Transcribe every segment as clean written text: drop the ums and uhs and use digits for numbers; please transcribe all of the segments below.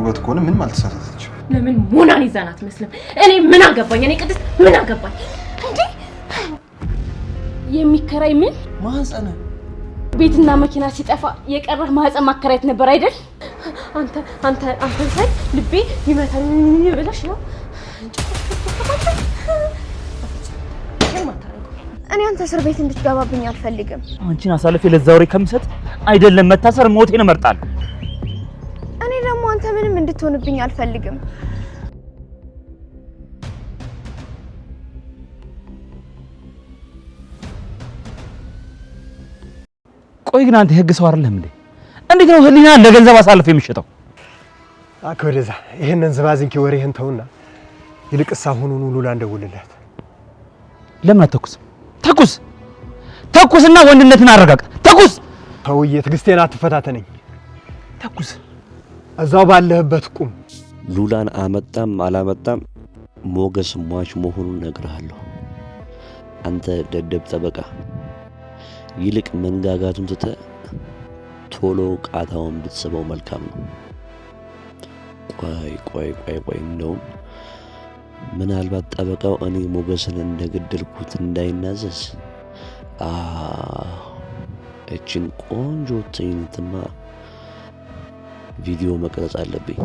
ህይወት ከሆነ ምን ማለት ተሳሳተች? ለምን ሞናን ይዛናት መስለም? እኔ ምን አገባኝ? እኔ ቅድስት ምን አገባኝ? እንዴ የሚከራይ ምን ማህፀን ቤትና መኪና ሲጠፋ የቀረህ ማህፀን ማከራየት ነበር አይደል? አንተ ሳይ ልቤ ይመታል ብለሽ ነው። እኔ አንተ እስር ቤት እንድትገባብኝ አልፈልግም። አንቺን አሳልፌ ለዛውሬ ከምሰጥ አይደለም መታሰር ሞቴን እመርጣለሁ። እኔ ደግሞ አንተ ምንም እንድትሆንብኝ አልፈልግም። ቆይ ግን አንተ የህግ ሰው አይደለም እንዴ? እንዴት ነው ህሊና ለገንዘብ አሳልፈ የሚሸጠው? አከወደዛ ይሄንን ዝባዝንኪ ወሬህን ተውና ይልቅስ አሁኑኑ ሉላ እንደውልላት። ለምን አትተኩስም? ተኩስና ወንድነትን አረጋጋ። ተኩስ። ተውዬ ትግስቴን አትፈታተነኝ። ተኩስ። እዛው ባለህበት ቁም። ሉላን አመጣም አላመጣም ሞገስ ሟች መሆኑን ነግርሃለሁ። አንተ ደደብ ጠበቃ፣ ይልቅ መንጋጋቱን ትተ ቶሎ ቃታውን ብትሰበው መልካም ነው። ቆይ እንደውም ምናልባት ጠበቃው እኔ ሞገስን እንደገደልኩት እንዳይናዘዝ እችን ቆንጆ ትዕይንትማ ቪዲዮ መቅረጽ አለብኝ።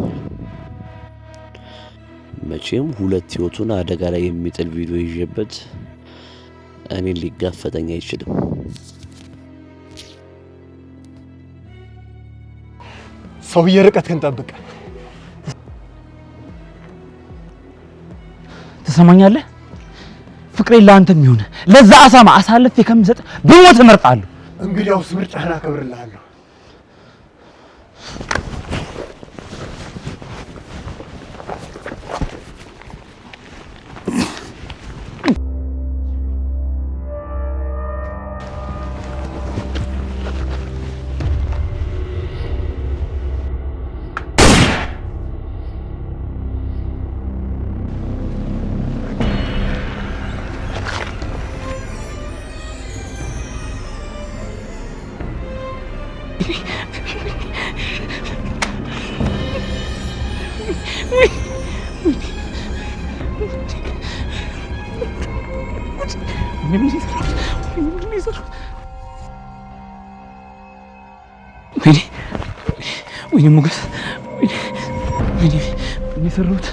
መቼም ሁለት ህይወቱን አደጋ ላይ የሚጥል ቪዲዮ ይዤበት እኔን ሊጋፈጠኝ አይችልም። ሰውዬ ርቀትህን ጠብቅ። ትሰማኛለህ? ፍቅሬን ለአንተም ይሁን ለዛ አሳማ አሳልፌ ከምሰጥ ብሞት እመርጣለሁ። እንግዲያውስ ምርጫህን አከብርልሃለሁ። ወይኔ ሞገስ፣ ወይኔ ሰሩት።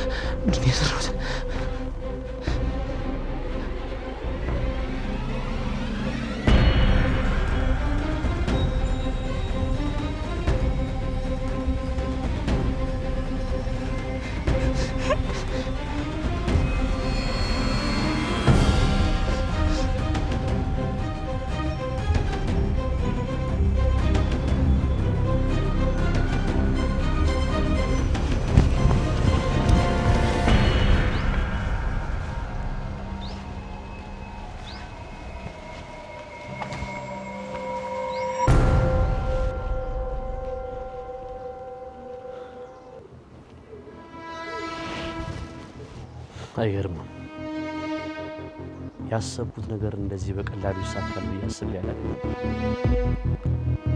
አይገርምም? ያሰብኩት ነገር እንደዚህ በቀላሉ ይሳካል ብዬ አስቤ አላውቅም።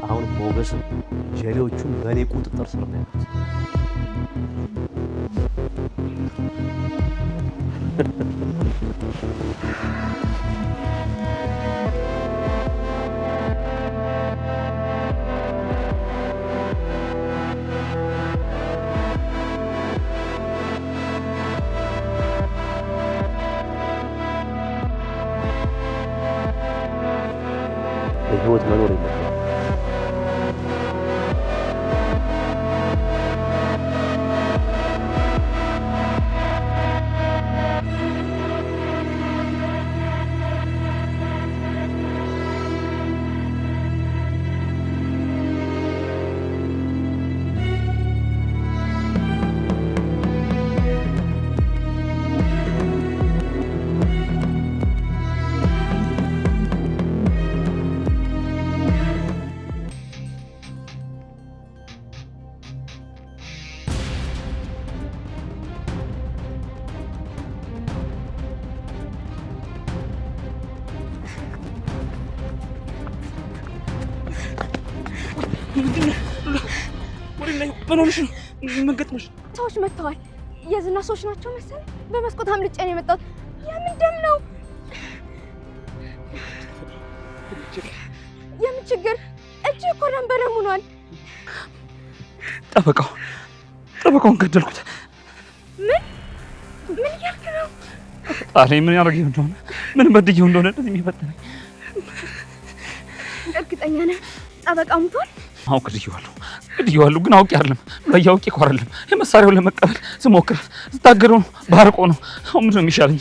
አሁን ሞገስም ጀሌዎቹን በእኔ ቁጥጥር ስር ነው ያሉት። ህይወት መኖር የለበትም። ምንድነው? ወደ ላይ በሎልሽ ነው ምን ገጥሞሽ? ሰዎች መጥተዋል። የዝና ሰዎች ናቸው መሰለኝ። በመስኮት አምልጬ ነው የመጣሁት። የምን ደም ነው? የምን ችግር? እጅ እኮ ደም በደም ሆኗል። ጠበቃውን ገደልኩት። ምን እያልክ ነው? ጣሪ ምን ያደርገው እንደሆነ ምን በድየው እንደሆነ እንደዚህ የሚፈጠነኝ። እርግጠኛ ነህ ጠበቃ ሙቷል? አዎ ግድየዋለሁ፣ ግን አውቄ አይደለም። ለያውቄ እኮ አይደለም። የመሳሪያውን ለመቀበል ስሞክር ስታገረው ባርቆ ነው። አሁን ምንድን ነው የሚሻለኝ?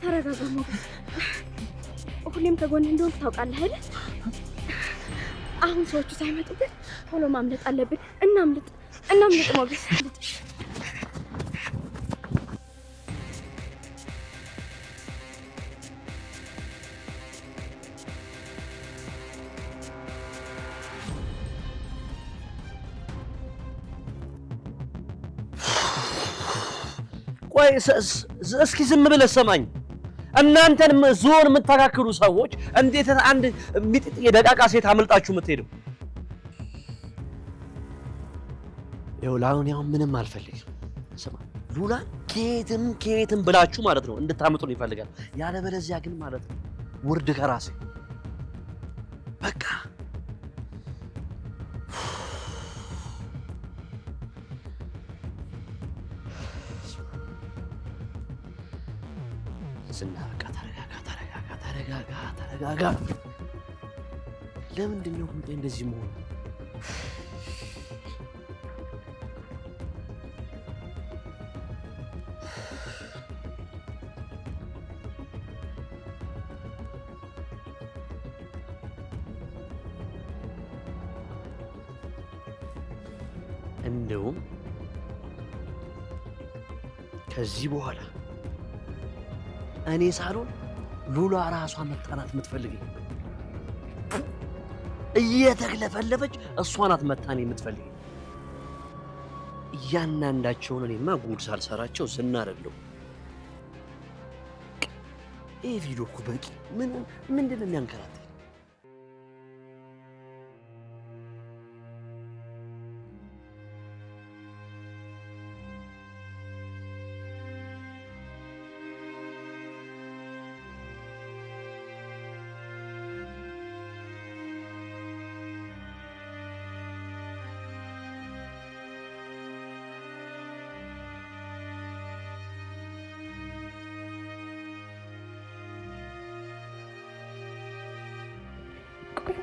ተረጋጋ ሞገስ። ሁሌም ከጎን እንደሆንክ ታውቃለህ አይደል? አሁን ሰዎቹ ሳይመጡብን ቶሎ ማምለጥ አለብን። እናምልጥ ሞገስ። ቆይ እስኪ ዝም ብለህ ሰማኝ። እናንተን ዞን የምታካክሉ ሰዎች እንዴት አንድ ሚጥጥ የደቃቃ ሴት አመልጣችሁ የምትሄደው? ያው ምንም አልፈልግም። ስማ ሉላ ከየትም ብላችሁ ማለት ነው እንድታመጡ ነው ይፈልጋል። ያለበለዚያ ግን ማለት ነው ውርድ ከራሴ በቃ ዝና በቃ ተረጋጋ። ለምንድን ነው ሁሌ እንደዚህ መሆኑ? እንደውም ከዚህ በኋላ እኔ ሳሎን ሉላ ራሷ መጣናት የምትፈልገኝ እየተክለፈለፈች እሷ ናት መታኔ የምትፈልገኝ። እያንዳንዳቸውን እኔማ ጉድ ሳልሰራቸው ስናደርግለው ይህ ቪዲዮ እኮ በቂ ምንድን ነው የሚያንከራተኝ?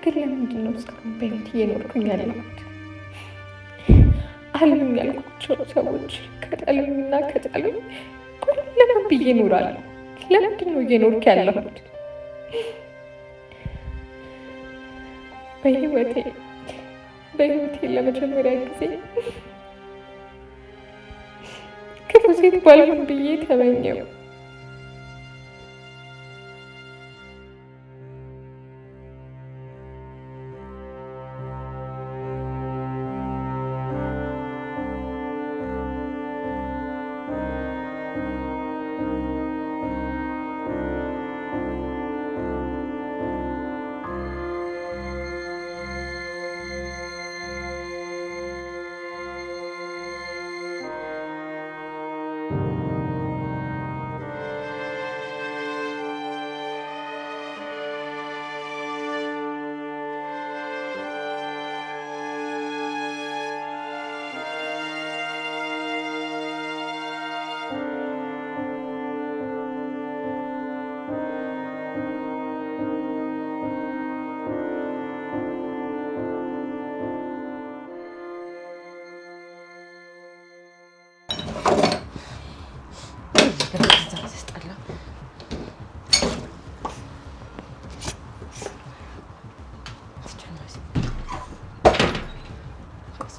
ግን ለምንድን ነው እስካሁን በህይወት እየኖርኩኝ ያለሁት? አሉኝ ያልኳቸው ሰዎች ከጠሉኝና ከጠሉኝ ለምን ብዬ እኖራለሁ? ለምንድን ነው እየኖርኩ ያለሁት? በህይወቴ ለመጀመሪያ ጊዜ ክፉ ሴት ባልሆን ብዬ ተመኘው።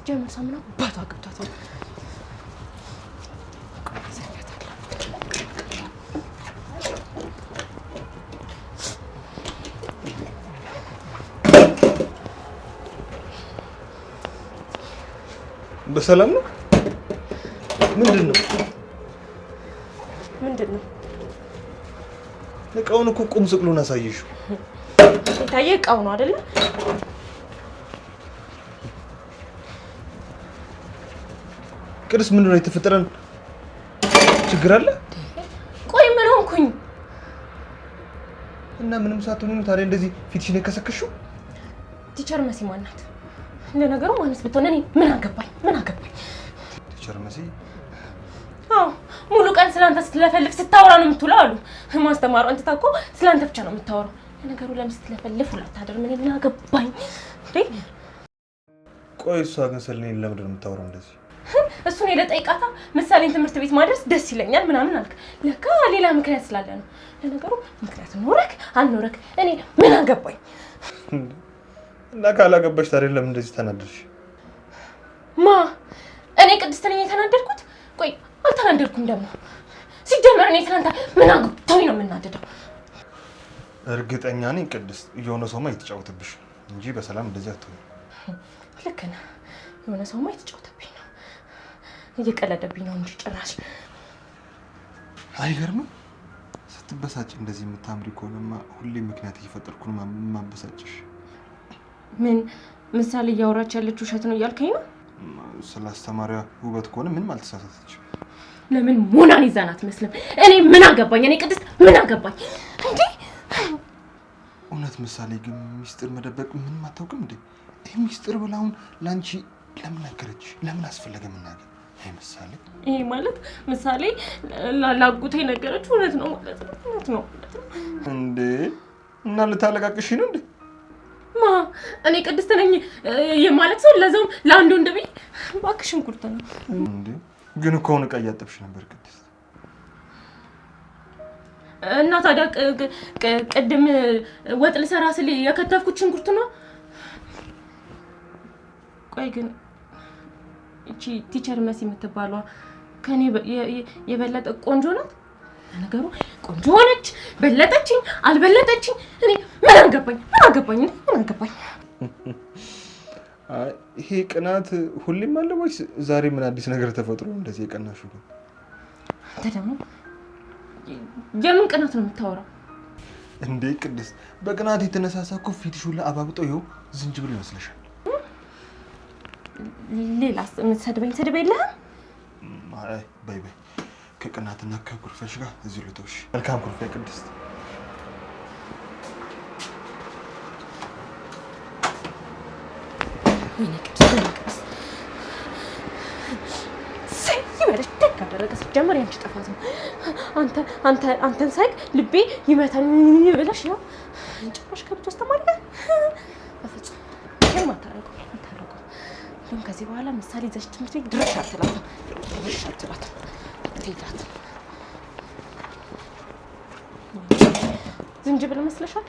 ጀመር ሳምና ባታ ቅጣት በሰላም ነው? ምንድን ነው? እቃውን እኮ ቁም ስቅሉን አሳየሽው። የታየ እቃው ነው አይደለ? ቅድስት ምንድን ነው የተፈጠረን ችግር አለ? ቆይ ምን ሆንኩኝ? እና ምንም ሳትሆኑ ታዲያ እንደዚህ ፊትሽን የከሰከሽው? ቲቸር መሲ ማናት? ለነገሩ ማንስ ብትሆን እኔ ምን አገባኝ? ቲቸር መሲ? አዎ ሙሉ ቀን ስላንተ ስትለፈልፍ ስታወራ ነው የምትውለው አሉ። ማስተማሩ አንተ ታውቆ ስላንተ ብቻ ነው የምታወራው። ለነገሩ ለምን ስትለፈልፍ ውላ ታደር? ምን አገባኝ? ቆይ እሷ ግን ስለኔ ለምንድን ነው የምታወራው እንደዚህ? እሱን ሄደ ጠይቃታ። ምሳሌን ትምህርት ቤት ማድረስ ደስ ይለኛል ምናምን አልክ። ለካ ሌላ ምክንያት ስላለ ነው። ለነገሩ ምክንያት ኖረክ አልኖረክ እኔ ምን አገባኝ? እና ካላገባሽ ታዲያ ለምን እንደዚህ ተናደድሽ? እኔ ቅድስት ነኝ የተናደድኩት? ቆይ አልተናደድኩም ደግሞ። ሲጀመር እኔ ትናንት ምን አግብቶኝ ነው የምናደደው? እርግጠኛ ነኝ ቅድስት የሆነ ሰውማ እየተጫወተብሽ እንጂ በሰላም እንደዚህ አትሆኝ። ልክ ነህ። የሆነ ሰውማ እየተጫወተብኝ ነው፣ እየቀለደብኝ ነው እንጂ ጭራሽ። አይገርምም? ስትበሳጭ እንደዚህ የምታምሪ ከሆነማ ሁሌ ምክንያት እየፈጠርኩ ነው ማበሳጭሽ። ምን ምሳሌ እያወራች ያለችው ውሸት ነው እያልከኝ ነው? ስለ አስተማሪያ ውበት ከሆነ ምንም አልተሳሳተችም። ለምን ሞናሊዛን አትመስልም? እኔ ምን አገባኝ? እኔ ቅድስት ምን አገባኝ እንዴ? እውነት ምሳሌ ግን ሚስጥር መደበቅ ምንም አታውቅም እንዴ? ይህ ሚስጥር ብላውን ላንቺ ለምን ነገረች? ለምን አስፈለገ መናገር? አይ ምሳሌ፣ ይሄ ማለት ምሳሌ ላጉቴ ነገረች እውነት ነው ማለት ነው? እውነት ነው እንዴ? እና ልታለቃቅሽ ነው እንዴ? እኔ ቅድስት ነኝ የማለት ሰው ለዛውም ለአንድ ወንድ ቤት እባክሽን ኩርተ ነው እንዴ? ግን እኮ አሁን ዕቃ እያጠብሽ ነበር ቅድስት። እና ታዲያ ቅድም ወጥ ልሰራ ስል የከተፍኩት ሽንኩርት ነው። ቆይ ግን እቺ ቲቸር መሲ የምትባለዋ ከኔ የበለጠ ቆንጆ ናት? ነገሩ ቆንጆ ሆነች በለጠችኝ አልበለጠችኝ እኔ ምን አገባኝ? ይሄ ቅናት ሁሌም አለ ወይስ ዛሬ ምን አዲስ ነገር ተፈጥሮ እንደዚህ የቀናሽው? ግን አንተ ደግሞ የምን ቅናት ነው የምታወራው እንዴ? ቅድስት በቅናት የተነሳሳ እኮ ፊትሽ ሁላ አባብጦ ይኸው ዝንጅብል ይመስልሻል። ሌላስ የምትሰድበኝ ስድብ የለህም? አይ በይ ከቅናትና ከኩርፈሽ ጋር እዚህ ልተውሽ። መልካም ኩርፌ ቅድስት። ወይኔ ቅድስት ይበለሽ ደግ አደረገ። ሲጀመር ያንቺ ጥፋት ነው። አንተን ሳይቅ ልቤ ይመታል ብለሽ ነው ጭራሽ ከብት አስተማሪ ጋር በፍጹም ይሄን አታረገው። ግን ከዚህ በኋላ ምሳሌ ይዘሽ ትምህርት ቤት ድረሽ አትላትም። ትሄዳት ዝንጅብል መስለሻል?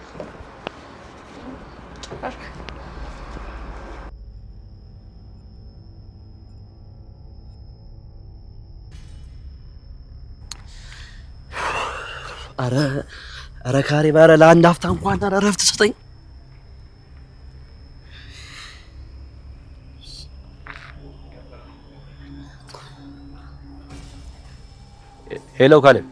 ጭራሽ ኧረ ካሬ ባረ ለአንድ አፍታ እንኳን እረፍት ስጠኝ። ሄሎ ካሌብ፣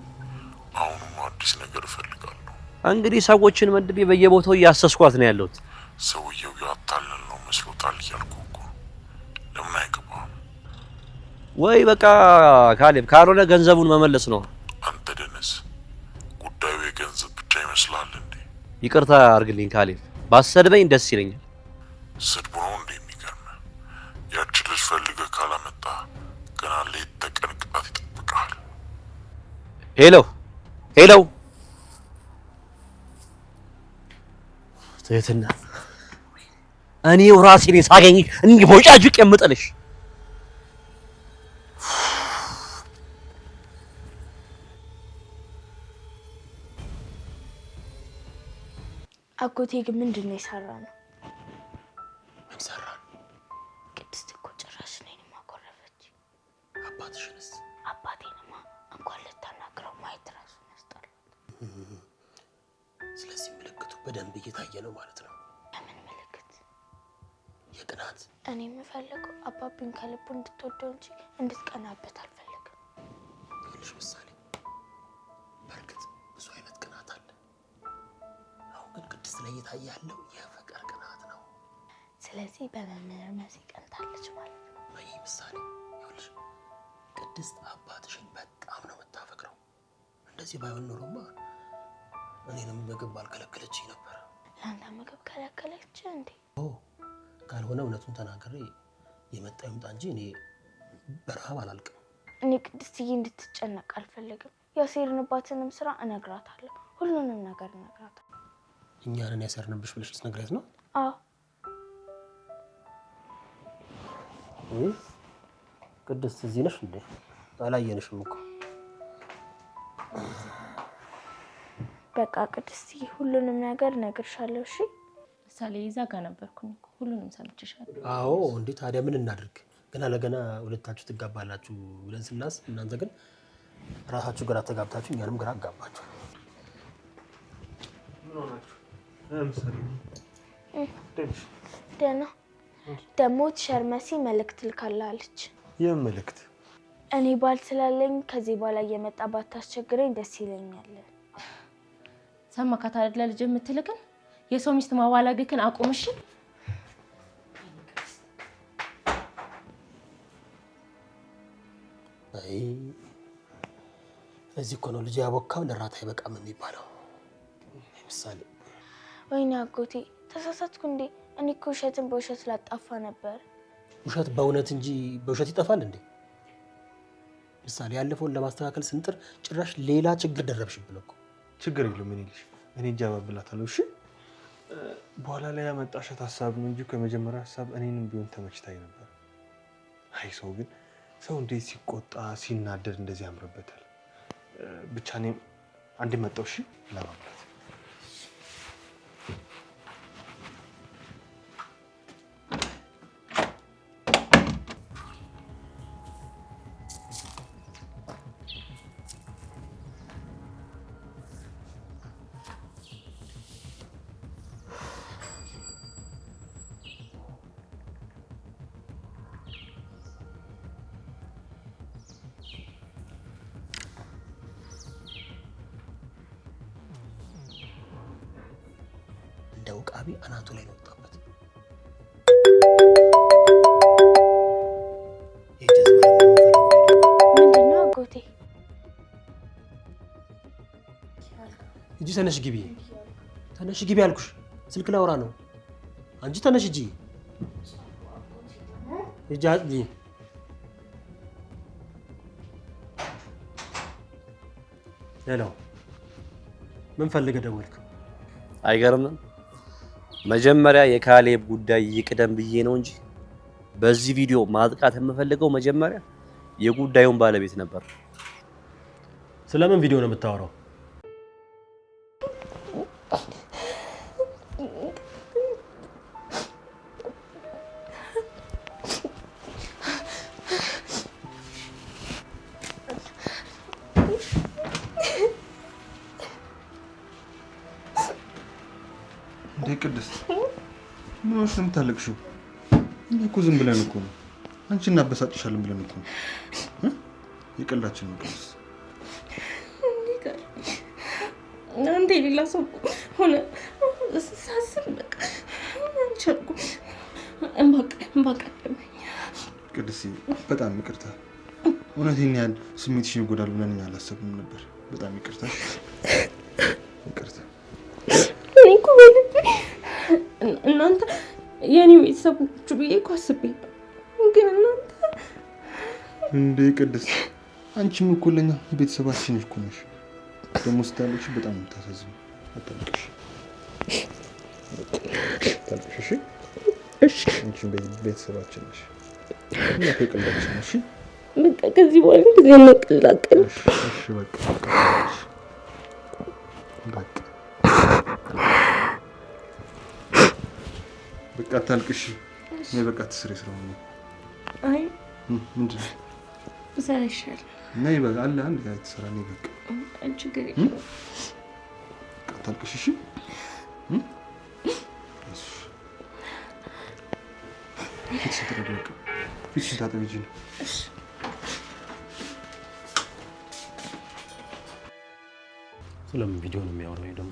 አሁንም አዲስ ነገር እፈልጋለሁ። እንግዲህ ሰዎችን መድቤ በየቦታው እያሰስኳት ነው ያለሁት። ሰውየው ያታለል ነው መስሎታል እያልኩ እኮ ለምን አይገባም? ወይ በቃ ካሌብ፣ ካልሆነ ገንዘቡን መመለስ ነው። አንተ ደነስ፣ ጉዳዩ የገንዘብ ብቻ ይመስላል እንዴ? ይቅርታ አድርግልኝ ካሌብ፣ ባሰድበኝ ደስ ይለኛል። ስድቡ ነው እንዴ የሚገርም? ያቺ ልጅ ፈልገህ ካላመጣ ገና ሌት ተቀን ቅጣት ይጠብቅሃል። ሄሎ ትህትና፣ እኔው ራሴ ነኝ ሳገኝሽ እንዲህ ቦጫጅቅ የምጥልሽ። አጎቴ ግን ምንድን ነው የሰራነው? ምን ሰራን? ቅድስት እኮ ጭራሽ እኔን ማኮረፈች። አባትሽንስ? አባቴንማ እንኳን ልታናግረው ማየት ራሱ ያስጠላል። ስለዚህ ምልክቱ በደንብ እየታየ ነው ማለት ነው። የምን ምልክት? የቅናት። እኔ የምፈልገው አባቢን ከልቡ እንድትወደው እንጂ እንድትቀናበት አልፈልግም። ይኸውልሽ ምሳሌ፣ በእርግጥ ብዙ አይነት ቅናት አለ። አሁን ግን ቅድስት ላይ እየታየ ያለው የፍቅር ቅናት ነው። ስለዚህ በመምህር መሲ ቀንታለች ማለት ነው። ወይ ምሳሌ፣ ይኸውልሽ ቅድስት አባትሽን በጣም ነው የምታፈቅረው። እንደዚህ ባይሆን ኖሮማ እኔንም ምግብ ባልከለከለችኝ ነበር። ለአንተ ምግብ ከለከለች እንዴ? ካልሆነ እውነቱን ተናግሬ የመጣ ይምጣ እንጂ እኔ በረሃብ አላልቅም። እኔ ቅድስትዬ እንድትጨነቅ አልፈልግም። ያሴርንባትንም ስራ እነግራታለሁ። ሁሉንም ነገር እነግራታለሁ። እኛንን ያሰርንብሽ ብለሽ ልትነግሪያት ነው? አዎ። ቅድስት እዚህ ነሽ እንዴ? አላየንሽም እኮ። በቃ ቅድስትዬ ሁሉንም ነገር እነግርሻለሁ። እሺ? ምሳሌ ይዛ ጋር ነበርኩኝ እኮ ሁሉንም ሰምቼሻለሁ። አዎ እንዴ ታዲያ ምን እናድርግ? ገና ለገና ሁለታችሁ ትጋባላችሁ ብለን ስናስብ እናንተ ግን ራሳችሁ ግራ ተጋብታችሁ እኛንም ግራ አጋባችሁ። ምን ሆናችሁ? ደህና ደግሞ ሸርመሲ መልእክት ልካላለች። የምን መልእክት? እኔ ባል ስላለኝ ከዚህ በኋላ እየመጣ ባታስቸግረኝ ደስ ይለኛል። ሰማካት አይደል ልጅ የምትልከን? የሰው ሚስት ማዋላግክን አቁምሽ። አይ እዚህ እኮ ነው ልጅ ያቦካው ለራት አይበቃም የሚባለው። ምሳሌ ወይኔ አጎቴ ተሳሳትኩ እንዴ? እኔ እኮ ውሸትን በውሸት ላጣፋ ነበር። ውሸት በእውነት እንጂ በውሸት ይጠፋል እንዴ? ምሳሌ ያለፈውን ለማስተካከል ስንጥር ጭራሽ ሌላ ችግር ደረብሽብን እኮ። ችግር የለም እኔ ልጅ እኔ እጃባብላታለሁ። እሺ በኋላ ላይ ያመጣሻት ሀሳብ ነው እንጂ ከመጀመሪያ ሀሳብ እኔንም ቢሆን ተመችታኝ ነበር። አይ ሰው ግን ሰው እንዴት ሲቆጣ ሲናደድ እንደዚህ ያምርበታል። ብቻ እኔም አንድ መጣው። እሺ ለማብላት ውቃቢ አናቱ ላይ ነው ወጣበት። ምንድነው አጎቴ? እጂ ተነሽ ግቢ፣ ተነሽ ግቢ አልኩሽ። ስልክ ላውራ ነው። አንቺ ተነሽ እጂ እጂ አጥጂ። ሄሎ ምን ፈልገህ ደወልክ? አይገርምም? መጀመሪያ የካሌብ ጉዳይ ይቅደም ብዬ ነው እንጂ በዚህ ቪዲዮ ማጥቃት የምፈልገው መጀመሪያ የጉዳዩን ባለቤት ነበር። ስለምን ቪዲዮ ነው የምታወራው? ቅድስት ምን ሆነሽ ነው የምታለቅሽው? እኛ እኮ ዝም ብለን እኮ ነው አንቺ እናበሳጭሻለን ብለን እኮ ነው። የቀላችን ነው ቅድስት። አንተ የሌላ ሰው ሆነ ሳስብ በቃ አንቸርኩ እምባቀደመኝ። ቅድስት በጣም ይቅርታ። እውነቴን ያህል ስሜትሽን ይጎዳል ብለን እኛ አላሰብንም ነበር። በጣም ይቅርታ። ይቅርታ። እኮ እናንተ የኔ ቤተሰቦቹ ብዬ እኮ አስቤ ግን እናንተ እንዴ ቅድስት አንቺም እኮ ለኛ ቤተሰባችን እኮ ነሽ። ደግሞ ስታለቅሽ በጣም የምታሳዝኝ። አታልቅሽ። አታልቅሽ። እሺ አንቺም ቤተሰባችን ነሽ። እና ከቀላችን ነሽ። በቃ ከዚህ በኋላ እንደዚህ መቀላቀል። እሺ በቃ በቃ አታልቅሽ። እኔ በቃ ትስሪ ስራው ነው። አይ ምንድን ነው ብሰራ ይሻላል። ነይ በቃ አለ አንድ ጋር ትሰራ ነይ በቃ ችግር የለም። በቃ አታልቅሽ። እሺ ፊትሽን ታጠቢ። በቃ ፊትሽን ታጠቢ እንጂ ነው። ስለምን ቪዲዮ ነው የሚያወራው ደግሞ?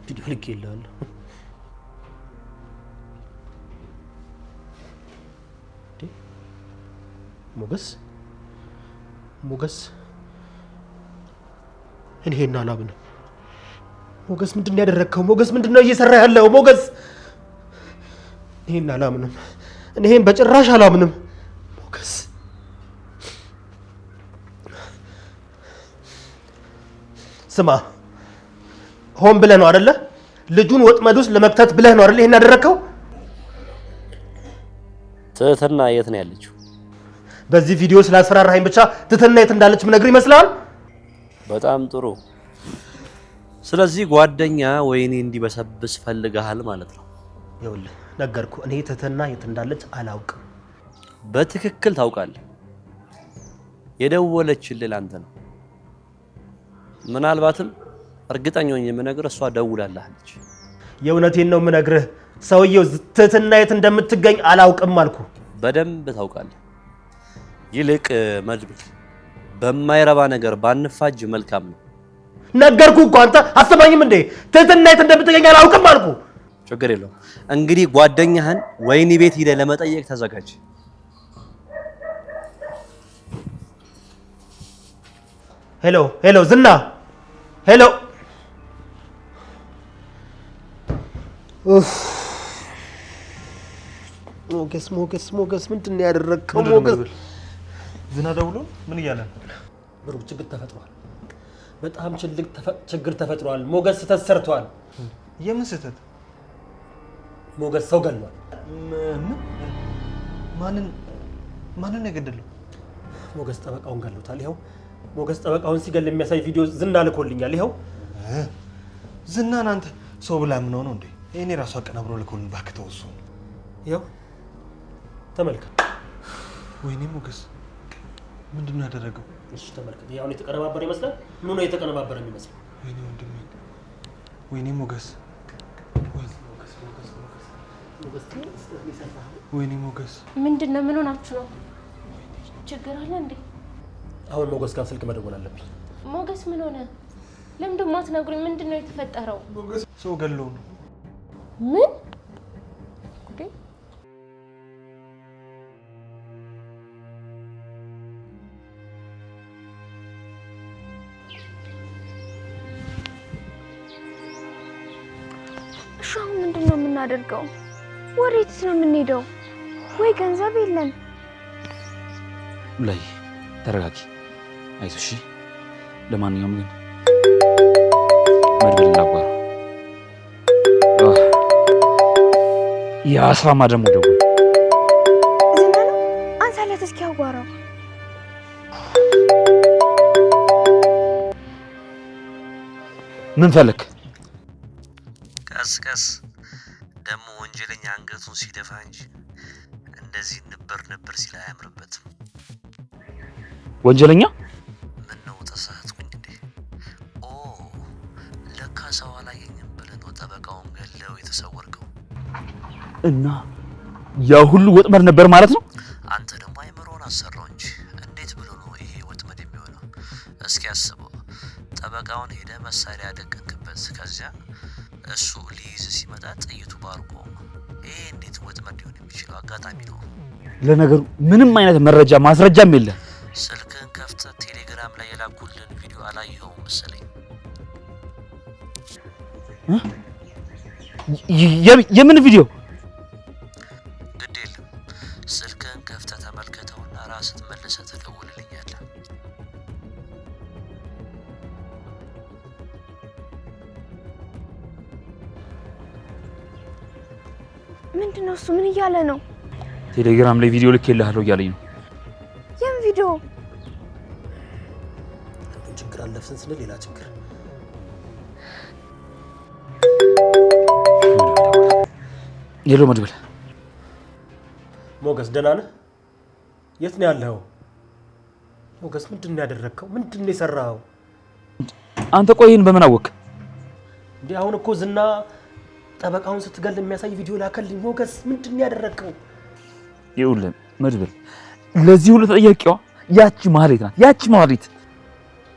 ቪዲዮ ልክ ይላል። ሞገስ እኔና አላምንም። ሞገስ ምንድነው ያደረከው? ሞገስ ምንድነው እየሰራ ያለው? ሞገስ እኔና አላምንም። እኔን በጭራሽ አላምንም። ሞገስ ስማ፣ ሆን ብለህ ነው አይደለ? ልጁን ወጥመድ ውስጥ ለመክተት ብለህ ነው አይደለ ይሄን ያደረከው? ትህትና የት ነው ያለችው? በዚህ ቪዲዮ ስላስፈራራኸኝ ብቻ ትህትና የት እንዳለች ምነግርህ ይመስላል? በጣም ጥሩ። ስለዚህ ጓደኛ ወይኔ እንዲበሰብስ ፈልገሃል ማለት ነው። ይኸውልህ ነገርኩህ፣ እኔ ትህትና የት እንዳለች አላውቅም። በትክክል ታውቃለህ። የደወለችልህ አንተ ነው። ምናልባትም እርግጠኛ ነኝ የምነግርህ እሷ ደውላልሃለች። የእውነቴን ነው የምነግርህ። ሰውየው ትህትና የት እንደምትገኝ አላውቅም አልኩ። በደንብ ታውቃለህ። ይልቅ መድብል በማይረባ ነገር ባንፋጅ መልካም ነው። ነገርኩህ እኮ አንተ አሰማኝም እንዴ? ትህትና የት እንደምትገኝ አላውቅም አልኩ። ችግር የለውም። እንግዲህ ጓደኛህን ወይኒ ቤት ሄደህ ለመጠየቅ ተዘጋጅ። ሄሎ ዝና፣ ሄሎ። ሞገስ ምንድን ነው ያደረግከው? ሞገስ ዝና ደውሎ ምን እያለ ነው? ብሩክ ችግር ተፈጥሯል። በጣም ችግር ተፈጥሯል። ሞገስ ስህተት ሰርቷል። የምን ስህተት? ሞገስ ሰው ገድሏል። ማንን የገደለው? ሞገስ ጠበቃውን ገድሎታል። ይኸው ሞገስ ጠበቃውን ሲገል የሚያሳይ ቪዲዮ ዝና ልኮልኛል። ይኸው ዝናን አንተ ሰው ብላ ምን ሆነው እንዴ? እኔ ራሱ አቀናብሮ ልኮልን እባክህ ተው እሱን። ይኸው ተመልከት። ወይኔ ሞገስ ምንድን ነው ያደረገው? እሺ ተመልከት። ያው የተቀነባበረ ይመስላል። ምን ነው የተቀነባበረ የሚመስለው? ወይኔ ወንድሜ፣ ወይኔ ሞገስ፣ ወይኔ ሞገስ። ምንድነው? ምን ሆናችሁ ነው? ችግር አለ እንዴ? አሁን ሞገስ ጋር ስልክ መደወል አለብኝ። ሞገስ ምን ሆነ? ለምን ደሞ አትነግሩኝ? ምንድነው የተፈጠረው? ሞገስ ሰው ገለው ነው። ምን? አሁን ምንድነው የምናደርገው? ወዴትስ ነው የምንሄደው? ወይ ገንዘብ የለን። ላይ ተረጋጊ፣ አይዞሽ። ለማንኛውም ግን መድብል ላጓራ የአስራማ ደግሞ ደውል። ዝና ነው? አንሳለት እስኪ አዋራው። ምን ፈለክ? ቀስ ደግሞ ወንጀለኛ አንገቱን ሲደፋ እንጂ እንደዚህ ንበር ሲል አያምርበትም። ወንጀለኛ? ምን ነው ተሳትኩኝ እንዴ? ኦ ለካ ሰው አላየኝም ብለህ ነው ጠበቃውን ገለው የተሰወርከው። እና ያ ሁሉ ወጥመድ ነበር ማለት ነው? አንተ ደግሞ አይምሮን አሰራው እንጂ እንዴት ብሎ ነው ይሄ ወጥመድ የሚሆነው? እስኪ አስበው። ጠበቃውን ሄደ መሳሪያ ደቀንክበት፣ ከዚያ እሱ ሊይዝ ሲመጣ ጥይቱ ባርቆ። ይሄ እንዴት ወጥመድ ሊሆን የሚችለው አጋጣሚ ነው? ለነገሩ ምንም አይነት መረጃ ማስረጃም የለ። ስልክን ከፍተህ ቴሌግራም ላይ የላኩልን ቪዲዮ አላየኸውም መሰለኝ። የምን ቪዲዮ? ግድ የለም ስልክን ከፍተህ ተመልከተውና ራስህ መልሰህ ትደውልልኛለህ። ምንድነው እሱ? ምን እያለ ነው? ቴሌግራም ላይ ቪዲዮ ልኬልሃለሁ እያለኝ ነው። የምን ቪዲዮ? አንዱን ችግር አለፍን ስንል ሌላ ችግር። ሄሎ መድብል። ሞገስ ደህና ነህ? የት ነው ያለኸው? ሞገስ ምንድን ነው ያደረግከው? ምንድን ነው የሰራኸው? አንተ ቆይ ይህን በምን አወቅ? እንዴ አሁን እኮ ዝና ጠበቃውን ስትገል የሚያሳይ ቪዲዮ ላከልኝ። ሞገስ ምንድን ነው ያደረግከው? ይኸውልህ መድብል፣ ለዚህ ሁሉ ተጠያቂዋ ያቺ ማህሌት ናት። ያቺ ማህሌት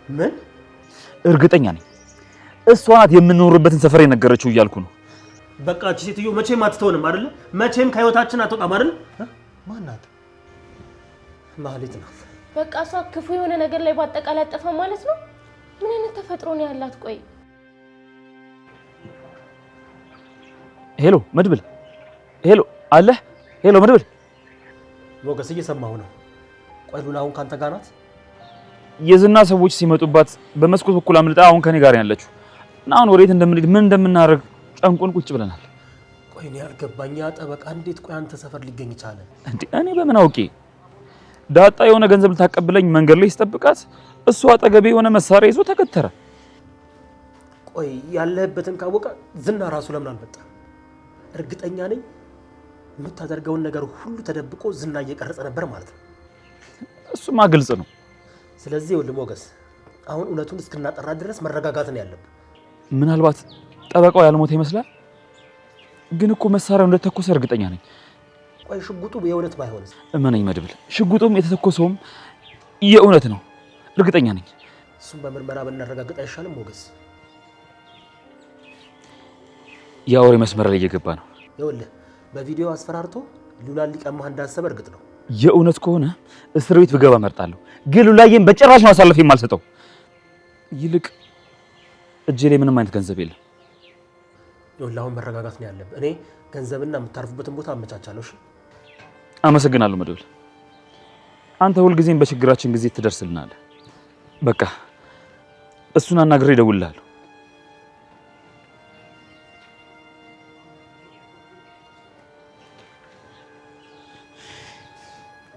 ምን? እርግጠኛ ነኝ እሷ ናት የምንኖርበትን ሰፈር የነገረችው እያልኩ ነው። በቃ እቺ ሴትዮ መቼም አትተውንም አይደል? መቼም ከህይወታችን አትወጣም አይደል? ማን ናት? ማለት ነው። በቃ እሷ ክፉ የሆነ ነገር ላይ ባጠቃላይ አጠፋ ማለት ነው። ምን አይነት ተፈጥሮ ነው ያላት? ቆይ ሄሎ መድብል፣ ሄሎ አለ። ሄሎ መድብል። ሞገስ እየሰማሁ ነው። ቆይ ሉላ አሁን ካንተ ጋር ናት? የዝና ሰዎች ሲመጡባት በመስኮት በኩል አምልጣ አሁን ከኔ ጋር ያለችው እና አሁን ወዴት እንደምንሄድ ምን እንደምናደርግ ጨንቆን ቁጭ ብለናል። ቆይ እኔ ያልገባኝ ጠበቃ እንዴት ቆይ አንተ ሰፈር ሊገኝ ቻለ እንዴ? እኔ በምን አውቄ? ዳጣ የሆነ ገንዘብ ልታቀብለኝ መንገድ ላይ ስጠብቃት እሱ አጠገቤ የሆነ መሳሪያ ይዞ ተከተረ። ቆይ ያለህበትን ካወቀ ዝና ራሱ ለምን አልመጣ? እርግጠኛ ነኝ የምታደርገውን ነገር ሁሉ ተደብቆ ዝና እየቀረጸ ነበር ማለት ነው። እሱማ ግልጽ ነው። ስለዚህ ይኸውልህ ሞገስ፣ አሁን እውነቱን እስክናጠራ ድረስ መረጋጋት ነው ያለብን። ምናልባት ጠበቃው ያልሞተ ይመስላል፣ ግን እኮ መሳሪያው እንደተኮሰ እርግጠኛ ነኝ። ቆይ ሽጉጡ የእውነት ባይሆንስ? እመነኝ መድብል፣ ሽጉጡም የተተኮሰውም የእውነት ነው፣ እርግጠኛ ነኝ። እሱም በምርመራ ብናረጋግጥ አይሻልም ሞገስ? የአውሬ መስመር ላይ እየገባ ነው። ይኸውልህ በቪዲዮ አስፈራርቶ ሉላን ሊቀማህ እንዳሰበ እርግጥ ነው። የእውነት ከሆነ እስር ቤት ብገባ እመርጣለሁ፣ ግን ሉላዬን በጭራሽ ነው አሳልፌ የማልሰጠው። ይልቅ እጄ ላይ ምንም አይነት ገንዘብ የለም። ይኸውልህ አሁን መረጋጋት ነው ያለብህ። እኔ ገንዘብና የምታርፉበትን ቦታ አመቻቻለሁ። እሺ? አመሰግናለሁ መድብል። አንተ ሁልጊዜም በችግራችን ጊዜ ትደርስልናለህ። በቃ እሱን አናግሬ እደውልልሃለሁ።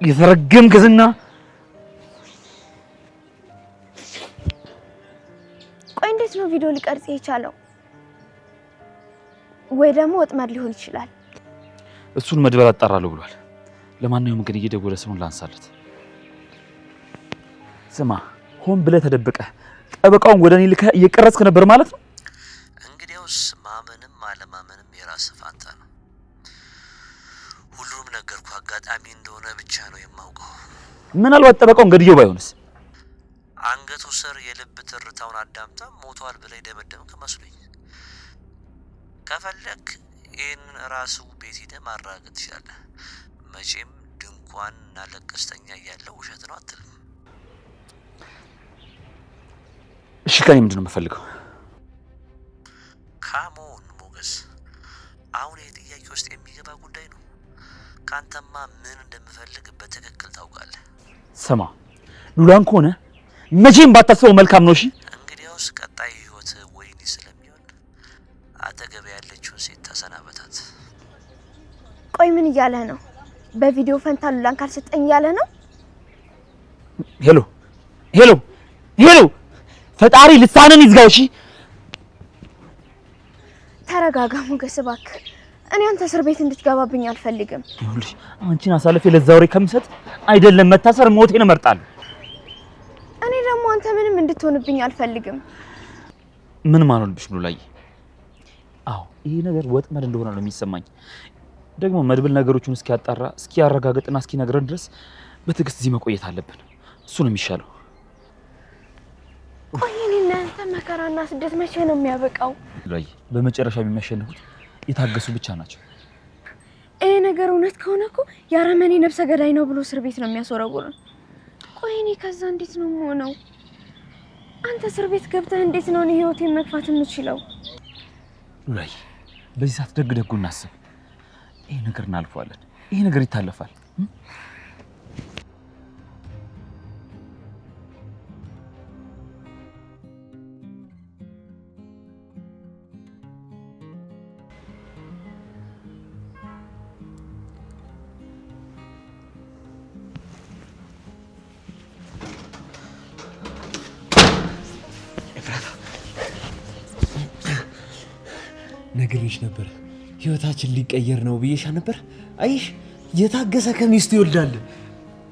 የተረገምክ ዝና! ቆይ እንዴት ነው ቪዲዮ ሊቀርጽ የቻለው? ወይ ደግሞ ወጥመድ ሊሆን ይችላል። እሱን መድብል አጣራለሁ ብሏል። ለማንኛውም ግን እየደወለ ስሙን ላንሳለት። ስማ፣ ሆን ብለህ ተደብቀህ ጠበቃውን ወደ እኔ ልከህ እየቀረጽክ ነበር ማለት ነው? እንግዲያውስ ማመንም አለማመንም የራስህ ፋንታ ነው። ሁሉም ነገርኩ አጋጣሚ እንደሆነ ብቻ ነው የማውቀው። ምናልባት ጠበቃውን ገድየው ባይሆንስ? አንገቱ ስር የልብ ትርታውን አዳምጣ ሞቷል ብለህ ደመደምክ መስሎኝ። ከፈለክ ይህንን ራሱ ቤት ሄደህ ማረጋገጥ ትችላለህ። መቼም ድንኳን እና ለቀስተኛ እያለ ውሸት ነው አትልም። እሺ ከኔ ምንድን ነው የምፈልገው? ካሞን ሞገስ፣ አሁን ይህ ጥያቄ ውስጥ የሚገባ ጉዳይ ነው። ካንተማ ምን እንደምፈልግ በትክክል ታውቃለህ። ስማ፣ ሉላን ከሆነ መቼም ባታስበው መልካም ነው። እሺ እንግዲያውስ ቀጣይ ህይወት ወይኔ ስለሚሆን አጠገብ ያለችውን ሴት ተሰናበታት። ቆይ ምን እያለ ነው? በቪዲዮ ፈንታ ሉላን ካልሰጠኝ እያለ ነው? ሄሎ ሄሎ ሄሎ፣ ፈጣሪ ልሳንን ይዝጋው። እሺ ተረጋጋ ሞገስ እባክህ። እኔ አንተ እስር ቤት እንድትገባብኝ አልፈልግም። ይኸውልሽ አንቺን አሳልፌ ለዛ ወሬ ከምሰጥ አይደለም መታሰር ሞቴን እመርጣለሁ። እኔ ደግሞ አንተ ምንም እንድትሆንብኝ አልፈልግም። ምን ማለልብሽ ሉላዬ? አዎ ይሄ ነገር ወጥመድ እንደሆነ ነው የሚሰማኝ። ደግሞ መድብል ነገሮቹን እስኪያጣራ እስኪያረጋግጥና እስኪነግረን ድረስ በትዕግስት እዚህ መቆየት አለብን። እሱ ነው የሚሻለው። ቆይ እኔና አንተ መከራና ስደት መቼ ነው የሚያበቃው? ሉላዬ በመጨረሻ የሚያሸንፉት የታገሱ ብቻ ናቸው። ይሄ ነገር እውነት ከሆነ እኮ የአረመኔ ነፍሰ ገዳይ ነው ብሎ እስር ቤት ነው የሚያስወረውረን። ቆይ እኔ ከዛ እንዴት ነው የምሆነው? አንተ እስር ቤት ገብተህ እንዴት ነው እኔ ህይወቴን መግፋት የምችለው? ሉላዬ በዚህ ሰዓት ደግ ደጉ እናስብ። ይሄ ነገር እናልፈዋለን። ይሄ ነገር ይታለፋል። ነግሬሽ ነበር ህይወታችን ሊቀየር ነው ብዬሽ ነበር። አይሽ የታገሰ ከሚስቱ ይወልዳል።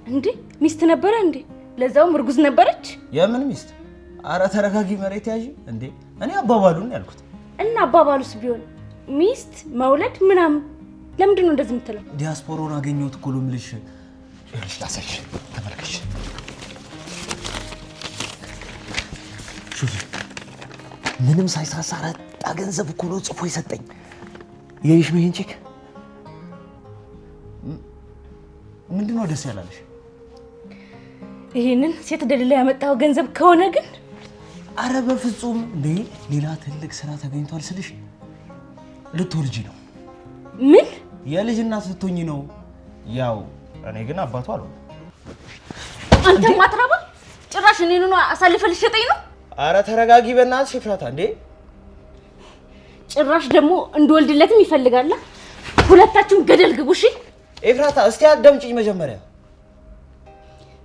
እንዴ ሚስት ነበረ እንዴ? ለዛውም እርጉዝ ነበረች። የምን ሚስት? አረ ተረጋጊ፣ መሬት ያዢ። እንዴ እኔ አባባሉን ያልኩት። እና አባባሉስ ቢሆን ሚስት መውለድ ምናምን ለምንድን ነው እንደዚህ የምትለው? ዲያስፖራውን አገኘሁት እኮ ነው የምልሽ። ይኸውልሽ ላሳይሽ፣ ተመልከሽ። ሹፊ ምንም ሳይሳሳ ረጣ ገንዘብ እኮ ነው ጽፎ የሰጠኝ። የይሽ ነው ይሄን ቼክ። ምንድነው ደስ ያላለሽ? ይሄንን ሴት ደልላ ያመጣው ገንዘብ ከሆነ ግን አረ በፍጹም እንዴ! ሌላ ትልቅ ስራ ተገኝቷል ስልሽ ልትወልጂ ነው። ምን? የልጅ እናት ልትሆኚ ነው። ያው እኔ ግን አባቷ አልሆነ። አንተ ማትረባ ጭራሽ እኔን ነው አሳልፈህ ልትሸጠኝ ነው? አረ ተረጋጊ በእናትሽ ኤፍራታ። እንዴ ጭራሽ ደግሞ እንድወልድለትም ይፈልጋል። ሁለታችሁም ገደል ግቡ። እሺ ኤፍራታ፣ እስቲ አዳምጪኝ መጀመሪያ።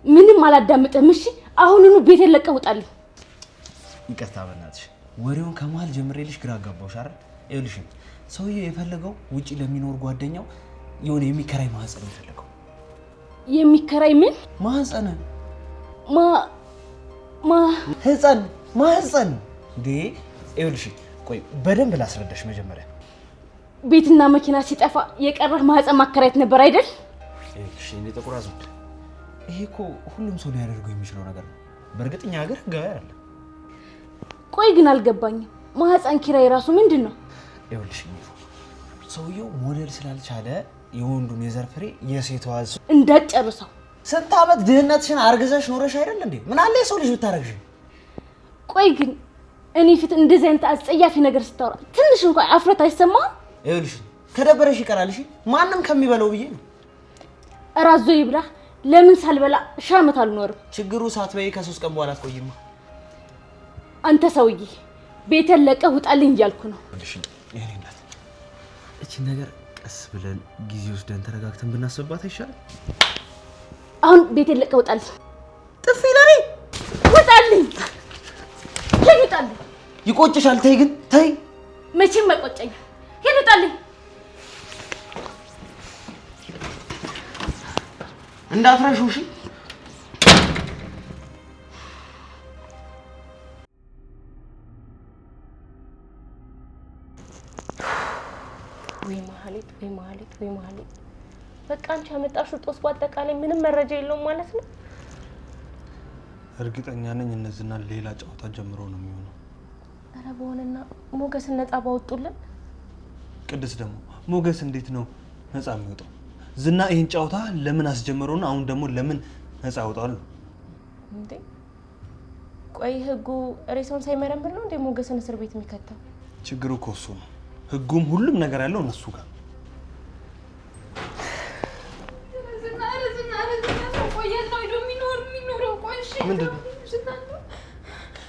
ምንም አላዳምጥም። እሺ አሁኑኑ ቤቴን ለቀህ ውጣልኝ። ይቅርታ በእናትሽ ወሬውን ከመሀል ጀምሬልሽ ግራ አጋባሁሽ አይደል? ይኸውልሽ ሰውዬው የፈለገው ውጪ ለሚኖር ጓደኛው የሆነ የሚከራይ ማህፀን ነው የፈለገው። የሚከራይ ምን ማህፀን? ህፃን ማህፀን እንዴ! ይኸውልሽ ቆይ በደንብ ላስረዳሽ መጀመሪያ። ቤትና መኪና ሲጠፋ የቀረህ ማህፀን ማከራየት ነበር አይደል? እሺ እኔ ጥቁር አዝሙድ፣ ይሄ እኮ ሁሉም ሰው ሊያደርገው የሚችለው ነገር ነው። በእርግጠኛ ሀገር ህጋዊ አይደለም። ቆይ ግን አልገባኝም። ማህፀን ኪራይ ራሱ ምንድን ነው? ይኸውልሽ ሰውየው ሞዴል ስላልቻለ የወንዱን የዘር ፍሬ የሴቷ እንዳትጨርሰው። ስንት ዓመት ድህነትሽን አርግዘሽ ኖረሽ አይደል እንዴ? ምን አለ የሰው ልጅ ብታረግሽ? ቆይ ግን እኔ ፊት እንደዚህ አይነት አስጸያፊ ነገር ስታወራ ትንሽ እንኳን አፍረት አይሰማህም? ይኸውልሽ ከደበረሽ ይቀራል። እሺ ማንም ከሚበላው ብዬ ነው። እራዞ ይብላ። ለምን ሳልበላ ሺህ ዓመት አልኖርም? ችግሩ ሳትበይ ከ3 ቀን በኋላ አትቆይማ። አንተ ሰውዬ ቤቴን ለቀህ ውጣልኝ እያልኩ ነው። እሺ የኔ እናት፣ እቺ ነገር ቀስ ብለን ጊዜ ወስደን ተረጋግተን ብናስብባት አይሻልም? አሁን ቤቴን ለቀህ ውጣልኝ። ጥፊ ለኔ ውጣልኝ። ሄድ ውጣልኝ። ይቆጭሻል። ተይ ግን ተይ። መቼም አይቆጨኝም። ሄድ ውጣልኝ። እንዳትረሺው እሺ? ወይ ማህሌት በቃ አንቺ ያመጣሽው ጦስ በአጠቃላይ ምንም መረጃ የለውም ማለት ነው? እርግጠኛ ነኝ እነዚህና ሌላ ጨዋታ ጀምሮ ነው የሚሆነው። አረ በሆነና ሞገስ ነፃ ባወጡልን። ቅድስት ደግሞ ሞገስ እንዴት ነው ነፃ የሚወጣው? ዝና ይሄን ጨዋታ ለምን አስጀመረውና አሁን ደግሞ ለምን ነፃ ያወጣሉ እንዴ? ቆይ ህጉ ሬሳውን ሳይመረምር ነው እንዴ ሞገስን እስር ቤት የሚከተው? ችግሩ እኮ እሱ ነው። ህጉም ሁሉም ነገር ያለው እነሱ ጋር። ምንድን ነው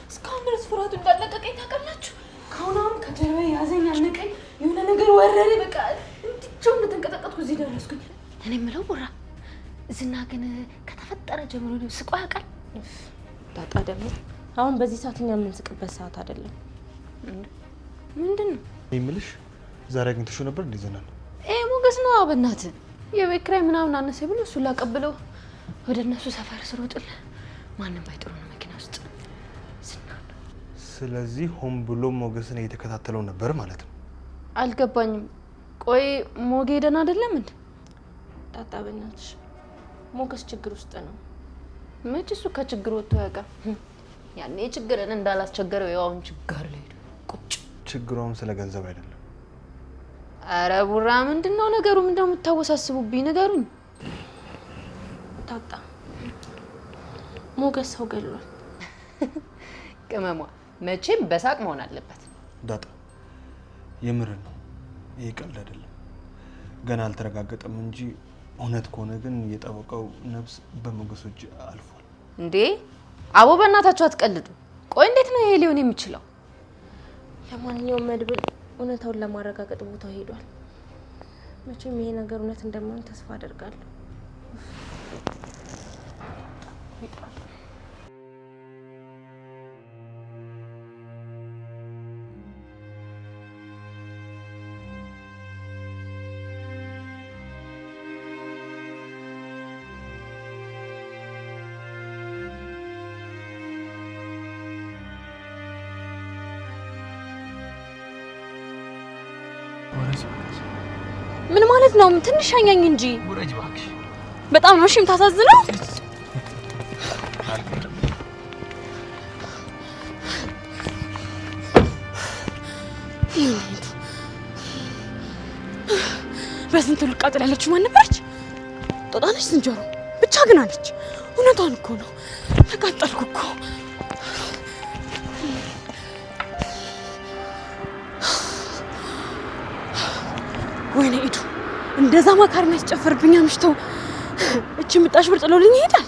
እስካሁን ድረስ ፍርሃቱ እንዳለቀቀኝ ታውቃላችሁ? ከአሁን ከጀርባ ያዘኝ አነቀኝ፣ የሆነ ነገር ወረሬ። በቃ እንድቸው እንደተንቀጠቀጥኩ እዚህ ደረስኩኝ። እኔ የምለው ቡራ ዝና ግን ከተፈጠረ ጀምሮ ነው ስቆ ያውቃል? ዳጣ ደግሞ አሁን በዚህ ሰዓት እኛ የምንስቅበት ሰዓት አይደለም። ምንድን ነው የምልሽ? ዛሬ አግኝተሽው ነበር እንዴ ዝና? ሞገስ ነው በእናትህ የቤት ኪራይ ምናምን አነሰ ብሎ እሱ ላቀብለው ወደ እነሱ ሰፈር ስሮጥልህ ማንም ባይጥሩ ነው መኪና ውስጥ ዝና። ስለዚህ ሆን ብሎ ሞገስን እየተከታተለው ነበር ማለት ነው። አልገባኝም። ቆይ ሞጌ ደህና አይደለም እንዴ? ዳጣ በእናትሽ ሞገስ ችግር ውስጥ ነው። መች እሱ ከችግር ወጥቶ ያውቃል? ያኔ ችግርን እንዳላስቸገረው ያውን ችግር ላይ ቁጭ። ችግሩም ስለ ገንዘብ አይደለም። አረ ቡራ ምንድነው ነገሩ? ምንድነው የምታወሳስቡብኝ? ነገሩኝ። ዳጣ ሞገስ ሰው ገድሏል። ቅመሟ መቼም በሳቅ መሆን አለበት። ዳጣ የምር ነው፣ ይሄ ቀልድ አይደለም። ገና አልተረጋገጠም እንጂ እውነት ከሆነ ግን የጠበቀው ነፍስ በሞገስ እጅ አልፏል። እንዴ አቦ በእናታችሁ አትቀልዱ። ቆይ እንዴት ነው ይሄ ሊሆን የሚችለው? ለማንኛውም መድብል እውነታውን ለማረጋገጥ ቦታው ሄዷል። መቼም ይሄ ነገር እውነት እንደማይሆን ተስፋ አደርጋለሁ። ምን ማለት ነው? ትንሽ ሻኛኝ እንጂ ውረጅ እባክሽ። በጣም ነው እሺ የምታሳዝነው። በስንቱ ልቃጠል ያለችው ማን ነበረች? ጦጣ ነች ዝንጀሮ? ብቻ ግን አለች። እውነቷን እኮ ነው። ተቃጠልኩ እኮ። ወይኔ ኢዱ እንደዛ ማካሪና ያስጨፈርብኛ ምሽተው እቺ ምጣሽ ብር ጥሎልኝ ይሄዳል።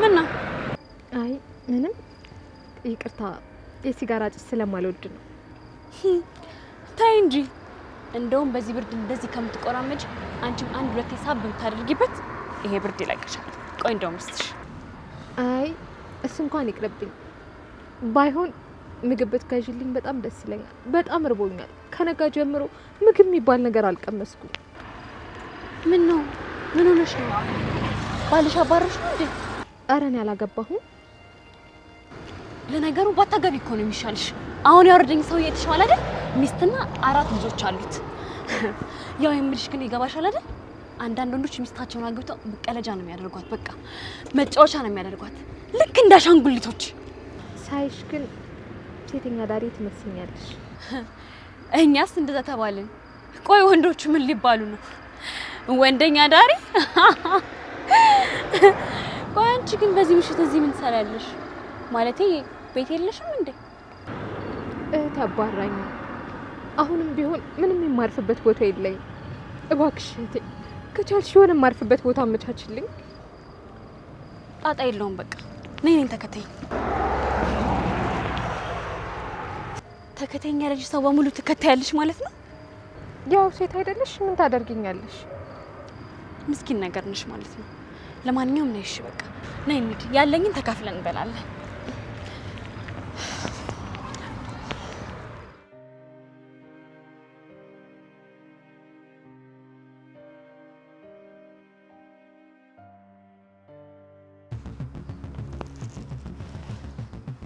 ምና አይ ምንም ይቅርታ፣ የሲጋራ ጭስ ስለማልወድ ነው። ታይ እንጂ እንደውም በዚህ ብርድ እንደዚህ ከምትቆራመጅ አንቺም አንድ ሁለት ሳብ ብታደርጊበት ይሄ ብርድ ይለቅሻል። ቆይ እንደውም ስትሽ አይ እሱ እንኳን ይቅርብኝ። ባይሆን ምግብ ብትገዢልኝ በጣም ደስ ይለኛል። በጣም እርቦኛል። ከነጋ ጀምሮ ምግብ የሚባል ነገር አልቀመስኩም። ምን ነው? ምን ሆነሽ ነው? ባልሽ አባረሽ ነው እንዴ? ኧረ እኔ አላገባሁም። ለነገሩ ባታገቢ እኮ ነው የሚሻልሽ። አሁን ያወረደኝ ሰውዬ የተሻለ አይደል? ሚስትና 4 ልጆች አሉት። ያው የምልሽ ግን ይገባሻል አይደል? አንዳንድ ወንዶች ሚስታቸውን አግብተው መቀለጃ ነው የሚያደርጓት። በቃ መጫወቻ ነው የሚያደርጓት፣ ልክ እንደ አሻንጉሊቶች። ሳይሽ ግን ሴተኛ ዳሪ ትመስኛለሽ። እኛስ እንደዛ ተባልን። ቆይ ወንዶቹ ምን ሊባሉ ነው? ወንደኛ ዳሪ? ቆይ አንቺ ግን በዚህ ምሽት እዚህ ምን ትሰሪያለሽ? ማለቴ ቤት የለሽም እንዴ? እህት አባራኝ። አሁንም ቢሆን ምንም የማርፍበት ቦታ የለኝም። እባክሽ እህቴ ከቻልሽ የሆነ የማርፍበት ቦታ አመቻችልኝ። ጣጣ የለውም። በቃ ነይ ተከተኝ። ተከተኝ ያለሽ ሰው በሙሉ ትከታያለሽ ማለት ነው? ያው ሴት አይደለሽ ምን ታደርጊኛለሽ? ምስኪን ነገር ነሽ ማለት ነው። ለማንኛውም ነይ እሺ፣ በቃ ነይ እንሂድ። ያለኝን ተካፍለን እንበላለን።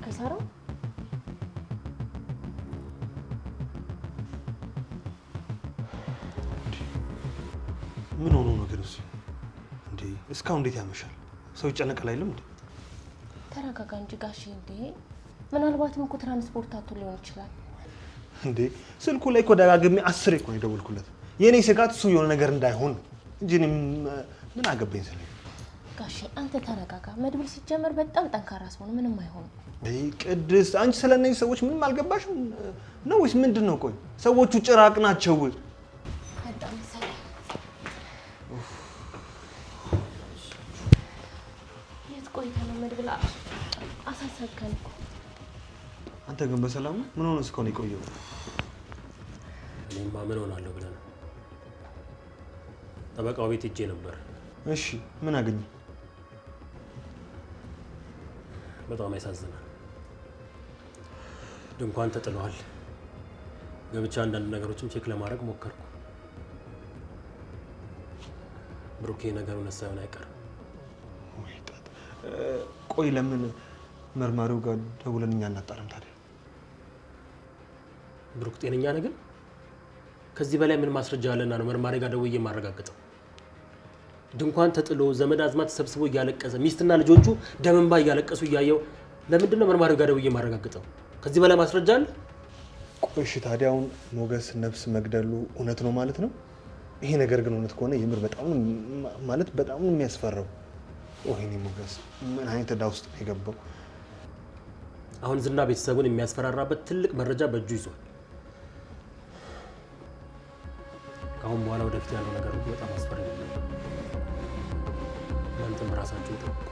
አይሰራም? ምን ሆኖ ነው ግን? እሱ እንዴ እስካሁን እንዴት ያመሻል? ሰው ይጨነቃል አይልም እንዴ? ተረጋጋ እንጂ ጋሼ። እንዴ ምናልባትም እኮ ትራንስፖርት አጥቶ ሊሆን ይችላል። እንዴ ስልኩ ላይ እኮ ደጋግሜ 10 እኮ ነው የደወልኩለት። የኔ ስጋት እሱ የሆነ ነገር እንዳይሆን እንጂ ምን አገባኝ ስለ ጋሼ። አንተ ተረጋጋ። መድብል ሲጀመር በጣም ጠንካራ ሰው ነው፣ ምንም አይሆንም። አይ ቅድስት፣ አንቺ ስለነዚህ ሰዎች ምንም አልገባሽም ነው ወይስ ምንድነው? ቆይ ሰዎቹ ጭራቅ ናቸው። በጣም ሰላም የት ቆይታ ነው መድብል? አሳሰብከን እኮ። አንተ ግን በሰላም ነው? ምን ሆነ እስካሁን የቆየው? እኔማ ምን ሆናለሁ ብለህ ነው? ጠበቃው ቤት ሄጄ ነበር። እሺ ምን አገኘ? በጣም ያሳዝናል። ድንኳን ተጥሏል። ገብቻ አንዳንድ ነገሮችን ቼክ ለማድረግ ሞከርኩ። ብሩኬ ነገሩ ነሳ ሳይሆን አይቀርም። ቆይ ለምን መርማሪው ጋር ደውለን እኛ እናጣራም ታዲያ? ብሩክ ጤነኛ ነህ ግን? ከዚህ በላይ ምን ማስረጃ አለና ነው መርማሪ ጋር ደውዬ የማረጋግጠው? ድንኳን ተጥሎ ዘመድ አዝማት ተሰብስቦ እያለቀሰ ሚስትና ልጆቹ ደም እንባ እያለቀሱ እያየው ለምንድን ነው መርማሪው ጋር ደውዬ የማረጋግጠው? ከዚህ በላይ ማስረጃ አለ? ቆይ እሺ ታዲያ አሁን ሞገስ ነፍስ መግደሉ እውነት ነው ማለት ነው? ይሄ ነገር ግን እውነት ከሆነ የምር በጣም ማለት በጣም ነው የሚያስፈራው። ወይኔ ሞገስ ምን አይነት ዕዳ ውስጥ ነው የገባው? አሁን ዝና ቤተሰቡን የሚያስፈራራበት ትልቅ መረጃ በእጁ ይዟል። ከአሁን በኋላ ወደፊት ያለው ነገር በጣም አስፈሪ ነው። እናንተም ራሳችሁን ጠብቁ።